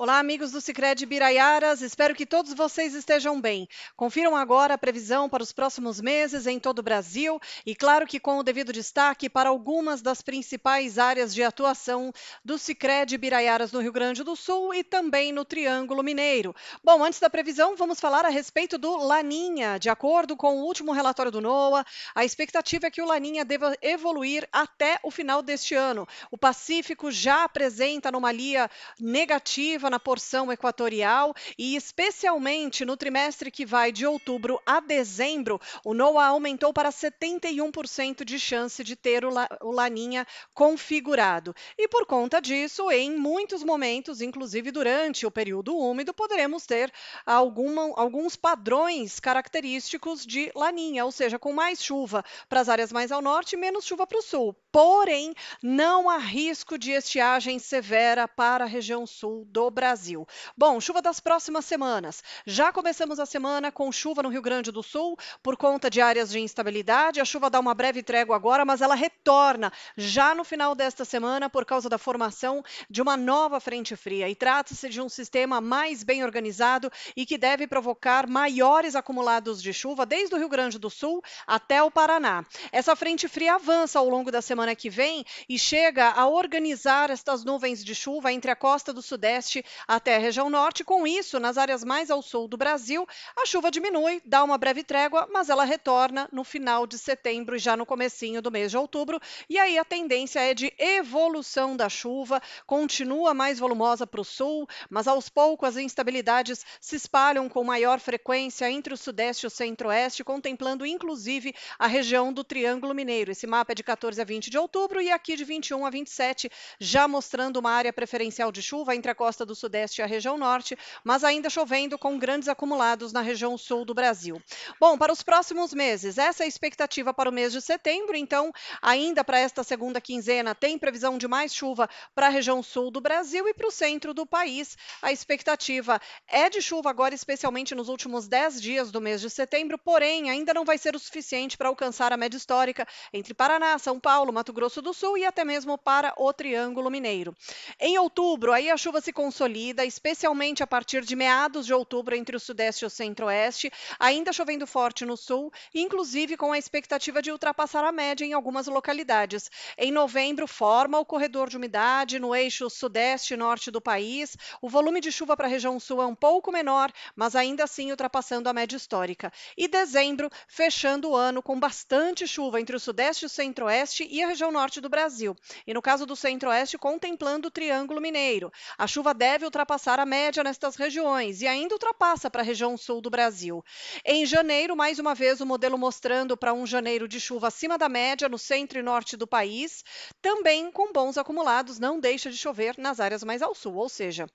Olá, amigos do Sicredi Biraiaras, espero que todos vocês estejam bem. Confiram agora a previsão para os próximos meses em todo o Brasil e, claro que com o devido destaque para algumas das principais áreas de atuação do Sicredi Biraiaras no Rio Grande do Sul e também no Triângulo Mineiro. Bom, antes da previsão, vamos falar a respeito do Laninha. De acordo com o último relatório do NOAA, a expectativa é que o Laninha deva evoluir até o final deste ano. O Pacífico já apresenta anomalia negativa na porção equatorial e, especialmente no trimestre que vai de outubro a dezembro, o NOAA aumentou para 71% de chance de ter o Laninha configurado. E por conta disso, em muitos momentos, inclusive durante o período úmido, poderemos ter alguns padrões característicos de Laninha, ou seja, com mais chuva para as áreas mais ao norte e menos chuva para o sul. Porém, não há risco de estiagem severa para a região sul do Brasil. Bom, chuva das próximas semanas. Já começamos a semana com chuva no Rio Grande do Sul por conta de áreas de instabilidade. A chuva dá uma breve trégua agora, mas ela retorna já no final desta semana por causa da formação de uma nova frente fria. E trata-se de um sistema mais bem organizado e que deve provocar maiores acumulados de chuva desde o Rio Grande do Sul até o Paraná. Essa frente fria avança ao longo da semana que vem e chega a organizar estas nuvens de chuva entre a costa do Sudeste até a região Norte. Com isso, nas áreas mais ao sul do Brasil, a chuva diminui, dá uma breve trégua, mas ela retorna no final de setembro e já no comecinho do mês de outubro. E aí a tendência é de evolução da chuva, continua mais volumosa para o sul, mas aos poucos as instabilidades se espalham com maior frequência entre o Sudeste e o Centro-Oeste, contemplando inclusive a região do Triângulo Mineiro. Esse mapa é de 14 a 20 de outubro e aqui de 21 a 27, já mostrando uma área preferencial de chuva entre a costa do Sudeste e a região Norte, mas ainda chovendo com grandes acumulados na região sul do Brasil. Bom, para os próximos meses, essa é a expectativa para o mês de setembro, então, ainda para esta segunda quinzena, tem previsão de mais chuva para a região sul do Brasil e para o centro do país. A expectativa é de chuva agora, especialmente nos últimos 10 dias do mês de setembro, porém, ainda não vai ser o suficiente para alcançar a média histórica entre Paraná, São Paulo, Mato Grosso do Sul e até mesmo para o Triângulo Mineiro. Em outubro, aí a chuva se consolida, especialmente a partir de meados de outubro entre o Sudeste e o Centro-Oeste, ainda chovendo forte no Sul, inclusive com a expectativa de ultrapassar a média em algumas localidades. Em novembro, forma o corredor de umidade no eixo Sudeste e Norte do país. O volume de chuva para a região Sul é um pouco menor, mas ainda assim ultrapassando a média histórica. E dezembro, fechando o ano com bastante chuva entre o Sudeste e o Centro-Oeste e a região Norte do Brasil. E no caso do Centro-Oeste, contemplando o Triângulo Mineiro. A chuva deve ultrapassar a média nestas regiões e ainda ultrapassa para a região Sul do Brasil. Em janeiro, mais uma vez, o modelo mostrando para um janeiro de chuva acima da média no centro e norte do país, também com bons acumulados, não deixa de chover nas áreas mais ao sul, ou seja,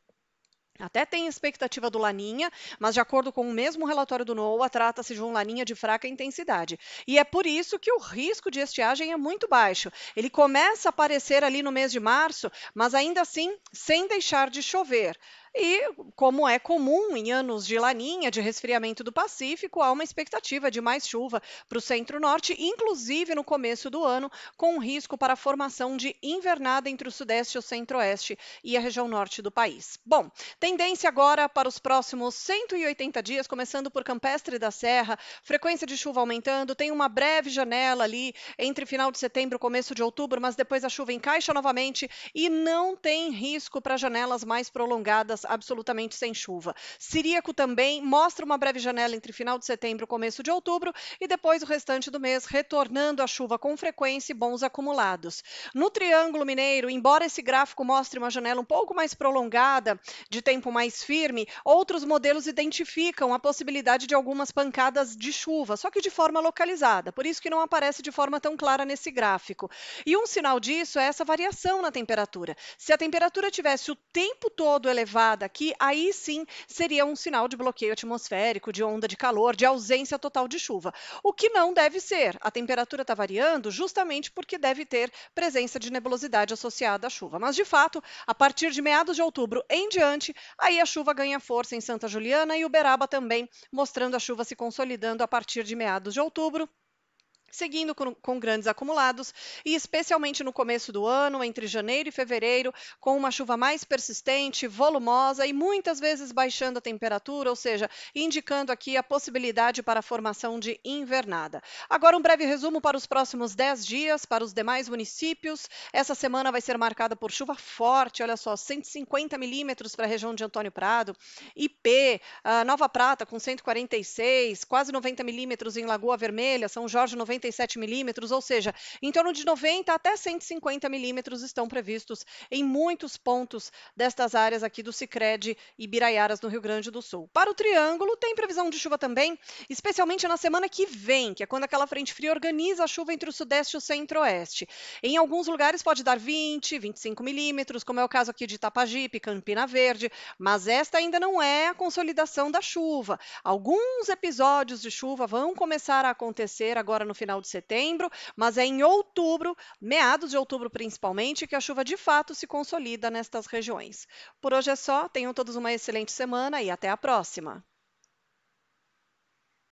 até tem expectativa do Laninha, mas de acordo com o mesmo relatório do NOAA, trata-se de um Laninha de fraca intensidade. E é por isso que o risco de estiagem é muito baixo. Ele começa a aparecer ali no mês de março, mas ainda assim sem deixar de chover. E, como é comum em anos de Laninha, de resfriamento do Pacífico, há uma expectativa de mais chuva para o centro-norte, inclusive no começo do ano, com risco para a formação de invernada entre o Sudeste e o Centro-Oeste e a região norte do país. Bom, tendência agora para os próximos 180 dias, começando por Campestre da Serra, frequência de chuva aumentando, tem uma breve janela ali entre final de setembro e começo de outubro, mas depois a chuva encaixa novamente e não tem risco para janelas mais prolongadas, absolutamente sem chuva. Siríaco também mostra uma breve janela entre final de setembro e começo de outubro e depois o restante do mês retornando a chuva com frequência e bons acumulados. No Triângulo Mineiro, embora esse gráfico mostre uma janela um pouco mais prolongada, de tempo mais firme, outros modelos identificam a possibilidade de algumas pancadas de chuva, só que de forma localizada, por isso que não aparece de forma tão clara nesse gráfico. E um sinal disso é essa variação na temperatura. Se a temperatura tivesse o tempo todo elevada aqui, aí sim seria um sinal de bloqueio atmosférico, de onda de calor, de ausência total de chuva. O que não deve ser. A temperatura está variando justamente porque deve ter presença de nebulosidade associada à chuva. Mas, de fato, a partir de meados de outubro em diante, aí a chuva ganha força em Santa Juliana e Uberaba também, mostrando a chuva se consolidando a partir de meados de outubro. seguindo com grandes acumulados, e especialmente no começo do ano, entre janeiro e fevereiro, com uma chuva mais persistente, volumosa e muitas vezes baixando a temperatura, ou seja, indicando aqui a possibilidade para a formação de invernada. Agora, um breve resumo para os próximos 10 dias, para os demais municípios. Essa semana vai ser marcada por chuva forte, olha só, 150 milímetros para a região de Antônio Prado, IP, Nova Prata com 146, quase 90 milímetros em Lagoa Vermelha, São Jorge 97 milímetros, ou seja, em torno de 90 até 150 milímetros estão previstos em muitos pontos destas áreas aqui do Sicredi Ibiraiaras, no Rio Grande do Sul. Para o Triângulo, tem previsão de chuva também, especialmente na semana que vem, que é quando aquela frente fria organiza a chuva entre o Sudeste e o Centro-Oeste. Em alguns lugares pode dar 20, 25 milímetros, como é o caso aqui de Itapajipe, Campina Verde, mas esta ainda não é a consolidação da chuva. Alguns episódios de chuva vão começar a acontecer agora no final de setembro, mas é em outubro, meados de outubro principalmente, que a chuva de fato se consolida nestas regiões. Por hoje é só, tenham todos uma excelente semana e até a próxima.